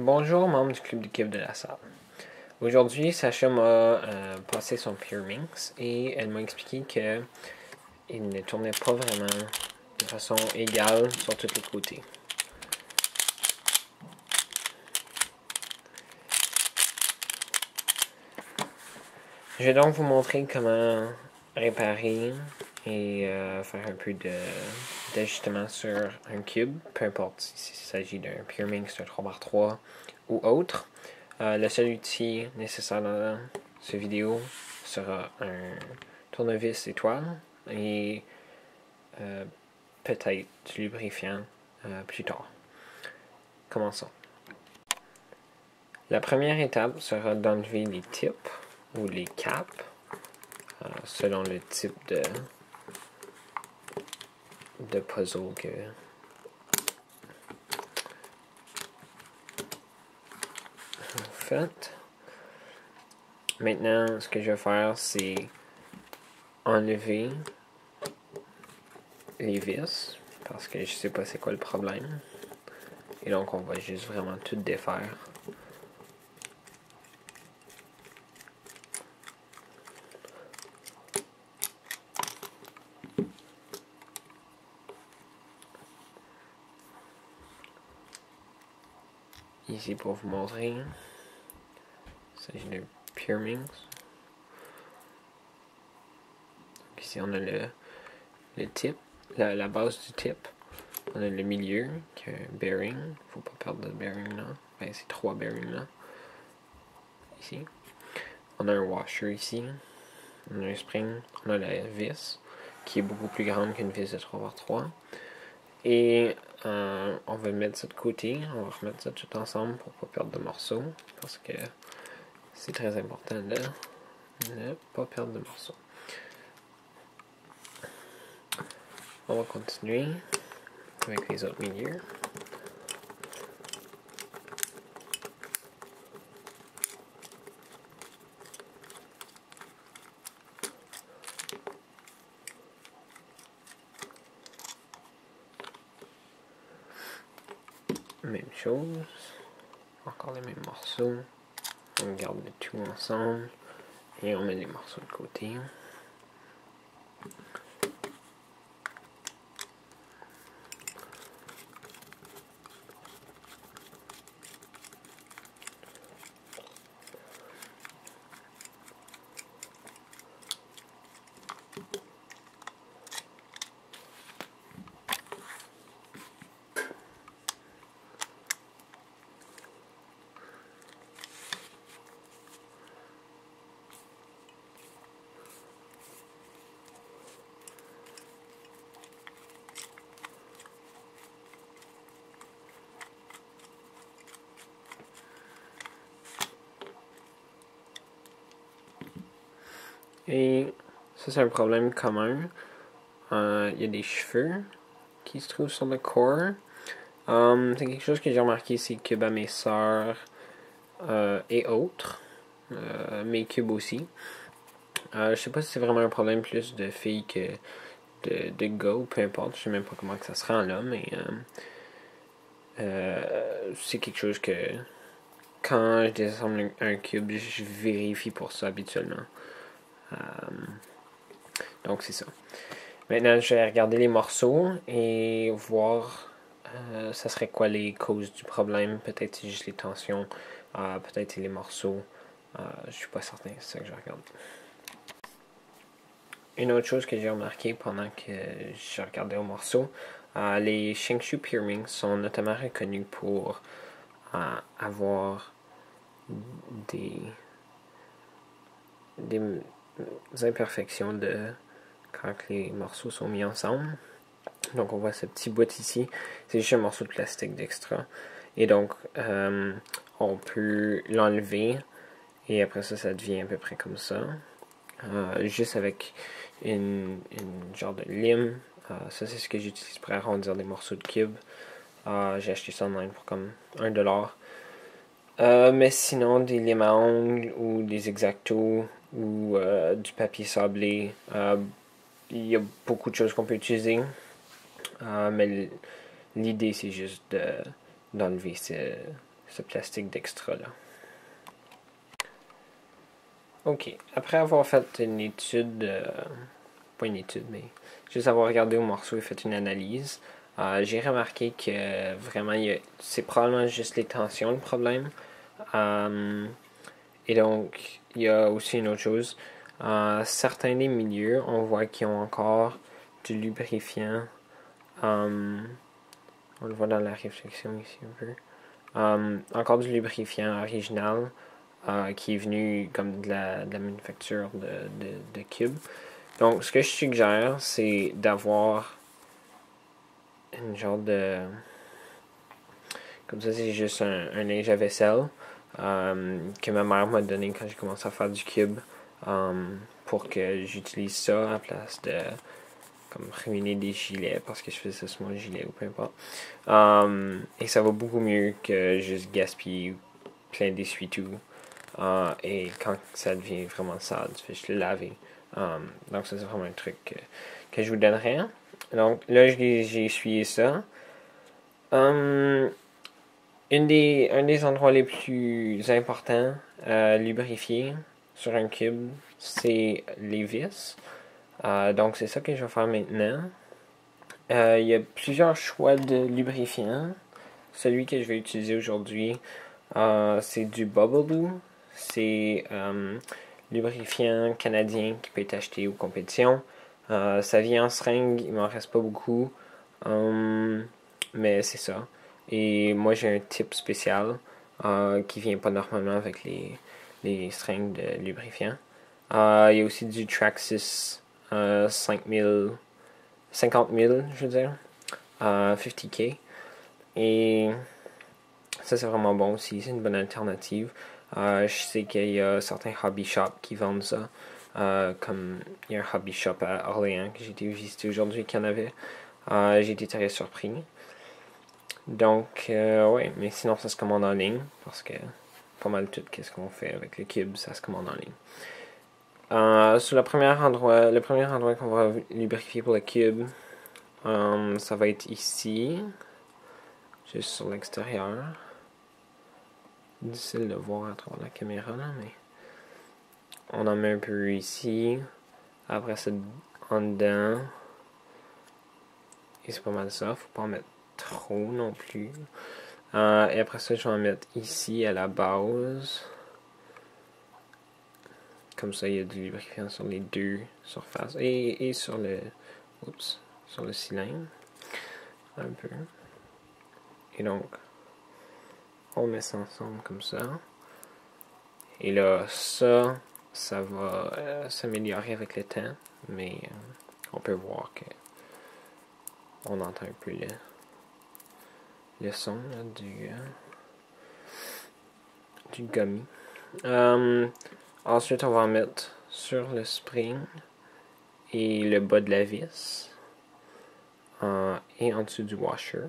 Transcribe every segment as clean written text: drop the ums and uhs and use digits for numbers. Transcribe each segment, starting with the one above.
Bonjour, membre du club d'équipe de la salle. Aujourd'hui, Sacha m'a passé son Pure Minx et elle m'a expliqué qu'il ne tournait pas vraiment de façon égale sur tous les côtés. Je vais donc vous montrer comment réparer et faire un peu d'ajustement sur un cube, peu importe s'il s'agit d'un Pure Minx, d'un 3x3 ou autre. Le seul outil nécessaire dans cette vidéo sera un tournevis étoile et peut-être du lubrifiant plus tard. Commençons. La première étape sera d'enlever les tips ou les caps selon le type de puzzle que vous faites. Maintenant, ce que je vais faire, c'est enlever les vis parce que je sais pas c'est quoi le problème. Et donc, on va juste vraiment tout défaire. Ici pour vous montrer, il s'agit d'un Pure Minx. Ici on a le tip, la base du tip. On a le milieu qui est un bearing. Faut pas perdre de bearing là. Ben, c'est 3 bearings là. Ici. On a un washer ici. On a un spring. On a la vis qui est beaucoup plus grande qu'une vis de 3x3. Et on va mettre ça de côté. On va remettre ça tout ensemble pour pas perdre de morceaux. Parce que c'est très important de ne pas perdre de morceaux. On va continuer avec les autres milieux. Même chose. Encore les mêmes morceaux. On garde le tout ensemble. Et on met les morceaux de côté. Et ça, c'est un problème commun. Il y a des cheveux qui se trouvent sur le corps. C'est quelque chose que j'ai remarqué, c'est que mes sœurs et autres, mes cubes aussi. Je sais pas si c'est vraiment un problème plus de filles que de gars ou peu importe. Je sais même pas comment que ça se rend là, mais c'est quelque chose que quand je désassemble un cube, je vérifie pour ça habituellement. Donc c'est ça. Maintenant, je vais regarder les morceaux et voir ça serait quoi les causes du problème. Peut-être c'est juste les tensions, peut-être c'est les morceaux. Je suis pas certain, c'est ça que je regarde. Une autre chose que j'ai remarqué pendant que je regardais aux morceaux, les Shingshu Pure Minx sont notamment reconnus pour avoir des imperfections quand les morceaux sont mis ensemble. Donc on voit ce petit bout ici, c'est juste un morceau de plastique d'extra. Et donc on peut l'enlever et après ça devient à peu près comme ça. Juste avec une genre de lime. Ça c'est ce que j'utilise pour arrondir des morceaux de cube. J'ai acheté ça en ligne pour comme $1. Mais sinon des limes à ongles ou des X-Acto ou du papier sablé. Il y a beaucoup de choses qu'on peut utiliser. Mais l'idée c'est juste d'enlever ce plastique d'extra là. Ok, après avoir fait une étude, pas une étude, mais juste avoir regardé au morceau et fait une analyse, j'ai remarqué que vraiment c'est probablement juste les tensions le problème. Et donc, il y a aussi une autre chose. Certains des milieux, on voit qu'ils ont encore du lubrifiant. On le voit dans la réflexion ici un peu. Encore du lubrifiant original qui est venu comme de la manufacture de Cube. Donc, ce que je suggère, c'est d'avoir une genre de... Comme ça, c'est juste un linge à vaisselle que ma mère m'a donné quand j'ai commencé à faire du Cube pour que j'utilise ça à place de comme ruiner des gilets parce que je faisais ça sur mon gilet ou peu importe. Et ça va beaucoup mieux que juste gaspiller plein d'essuie-tout. Et quand ça devient vraiment sale, tu fais juste le laver. Donc ça c'est vraiment un truc que je vous donnerais. Donc là j'ai essuyé ça. Un des endroits les plus importants à lubrifier sur un cube, c'est les vis. Donc c'est ça que je vais faire maintenant. Il y a plusieurs choix de lubrifiants. Celui que je vais utiliser aujourd'hui, c'est du Bubble Blue. C'est lubrifiant canadien qui peut être acheté aux compétitions. Ça vient en seringue, il m'en reste pas beaucoup. Mais c'est ça. Et moi j'ai un type spécial qui vient pas normalement avec les seringues de lubrifiant. Il y a aussi du Traxxas 5000, je veux dire. 50K. Et ça, c'est vraiment bon aussi. C'est une bonne alternative. Je sais qu'il y a certains hobby shops qui vendent ça. Comme il y a un hobby shop à Orléans que j'ai été visiter aujourd'hui qu'il y en avait. J'ai été très surpris. Donc, ouais, mais sinon, ça se commande en ligne. Parce que pas mal tout ce qu'on fait avec le cube, ça se commande en ligne. Sur le premier endroit qu'on va lubrifier pour le cube, ça va être ici. Juste sur l'extérieur. Difficile de voir à travers la caméra là, mais on en met un peu ici. Après ça en dedans. Et c'est pas mal ça. Faut pas en mettre trop non plus. Et après ça, je vais en mettre ici à la base. Comme ça, il y a du lubrifiant sur les deux surfaces. Et sur le. Oups. Sur le cylindre. Un peu. Et donc, on met ça ensemble comme ça. Et là, ça va s'améliorer avec le temps. Mais on peut voir que on entend un peu le son là, du gummy. Ensuite, on va en mettre sur le spring et le bas de la vis. Et en dessous du washer.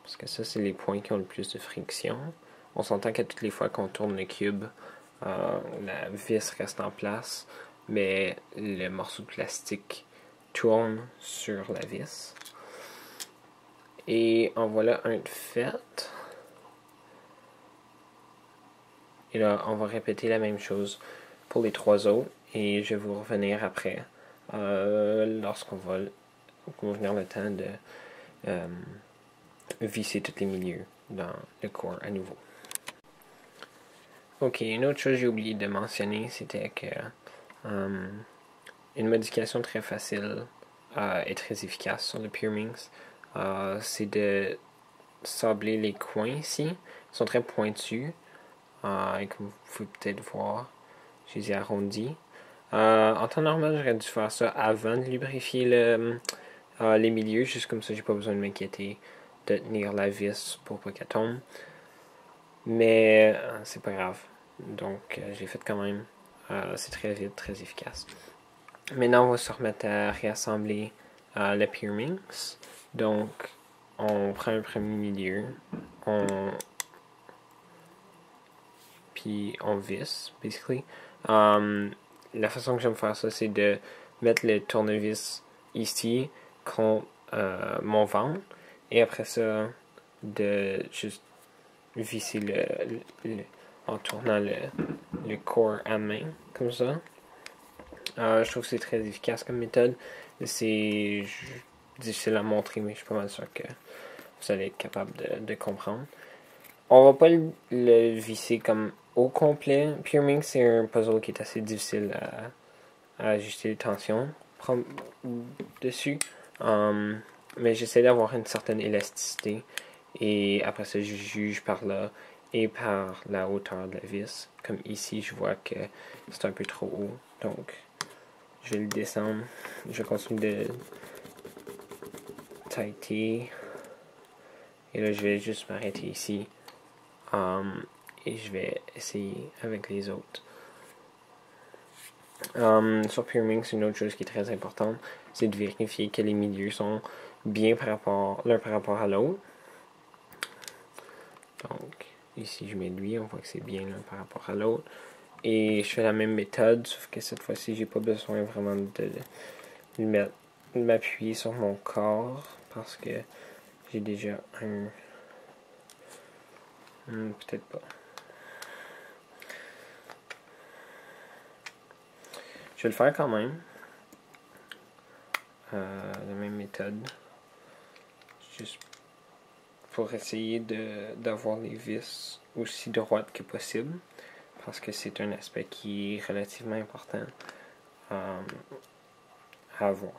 Parce que ça, c'est les points qui ont le plus de friction. On s'entend qu'à toutes les fois qu'on tourne le cube, la vis reste en place, mais le morceau de plastique tourne sur la vis. Et en voilà un de fait. Et là, on va répéter la même chose pour les trois autres. Et je vais vous revenir après, lorsqu'on va venir le temps de visser tous les milieux dans le corps à nouveau. Ok, une autre chose que j'ai oublié de mentionner, c'était que une modification très facile et très efficace sur le Puremix, c'est de sabler les coins ici. Ils sont très pointus. Et comme vous pouvez peut-être voir, je les ai arrondis. En temps normal, j'aurais dû faire ça avant de lubrifier les milieux, juste comme ça, j'ai pas besoin de m'inquiéter de tenir la vis pour pas qu'elle tombe. Mais c'est pas grave. Donc, j'ai fait quand même. C'est très vite, très efficace. Maintenant, on va se remettre à réassembler le Puremix. Donc, on prend un premier milieu. Puis on visse, basically. La façon que j'aime faire ça, c'est de mettre le tournevis ici contre mon ventre. Et après ça, de juste visser en tournant le corps à main, comme ça. Je trouve que c'est très efficace comme méthode. C'est difficile à montrer, mais je suis pas mal sûr que vous allez être capable de comprendre. On va pas le visser comme au complet. Pyraminx, c'est un puzzle qui est assez difficile à ajuster les tensions dessus. Mais j'essaie d'avoir une certaine élasticité. Et après ça, je juge par là et par la hauteur de la vis. Comme ici, je vois que c'est un peu trop haut. Donc, je vais le descendre. Je continue de tighter. Et là, je vais juste m'arrêter ici. Et je vais essayer avec les autres. Sur Pyraminx, une autre chose qui est très importante, c'est de vérifier que les milieux sont bien l'un par rapport à l'autre. Donc, ici je mets lui, on voit que c'est bien l'un par rapport à l'autre. Et je fais la même méthode, sauf que cette fois-ci, j'ai pas besoin vraiment de m'appuyer sur mon corps, parce que j'ai déjà un... peut-être pas. Je vais le faire quand même. La même méthode. Juste pour essayer d'avoir les vis aussi droites que possible. Parce que c'est un aspect qui est relativement important à avoir.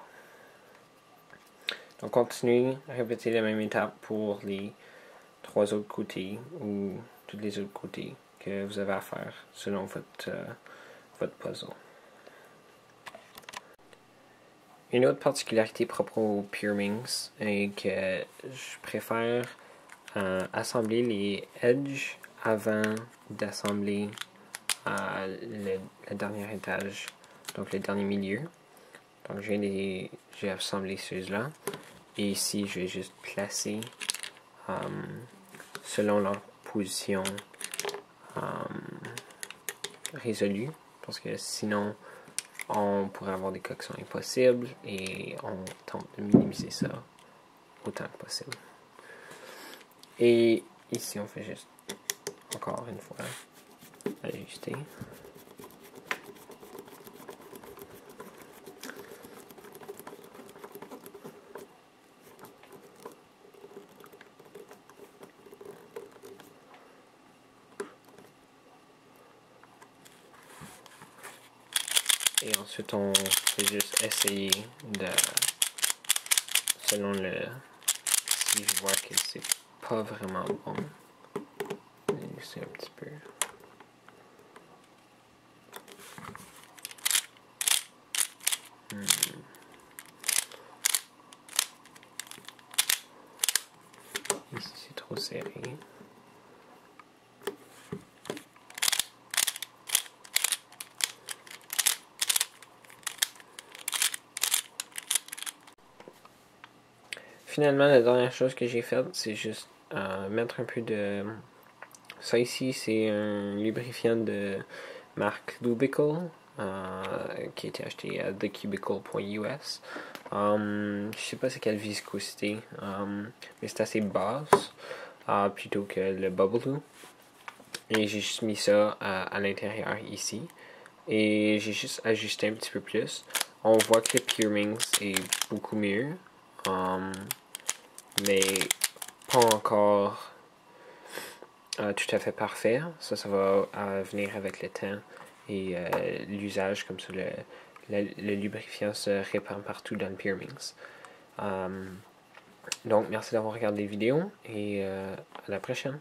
Donc continuez à répéter la même étape pour les 3 autres côtés ou tous les autres côtés que vous avez à faire selon votre puzzle. Une autre particularité propre au Pyraminx est que je préfère assembler les edges avant d'assembler le dernier étage, donc le dernier milieu. Donc j'ai assemblé ceux-là. Et ici, je vais juste placer selon leur position résolue. Parce que sinon, on pourrait avoir des cas qui sont impossibles. Et on tente de minimiser ça autant que possible. Et ici, on fait juste, encore une fois, ajuster. Et ensuite, on fait juste essayer de... Selon le... Si je vois que c'est pas vraiment bon. C'est un petit peu... Ici, c'est trop serré. Finalement, la dernière chose que j'ai faite, c'est juste mettre un peu de... Ça ici, c'est un lubrifiant de marque Lubical, qui a été acheté à thecubicle.us. Je sais pas c'est quelle viscosité, mais c'est assez basse, plutôt que le Bubbloo. Et j'ai juste mis ça à l'intérieur ici. Et j'ai juste ajusté un petit peu plus. On voit que le Pyraminx est beaucoup mieux. Mais pas encore tout à fait parfait. Ça va venir avec le temps et l'usage, comme ça le lubrifiant se répand partout dans le Pyraminx. Donc merci d'avoir regardé la vidéo et à la prochaine.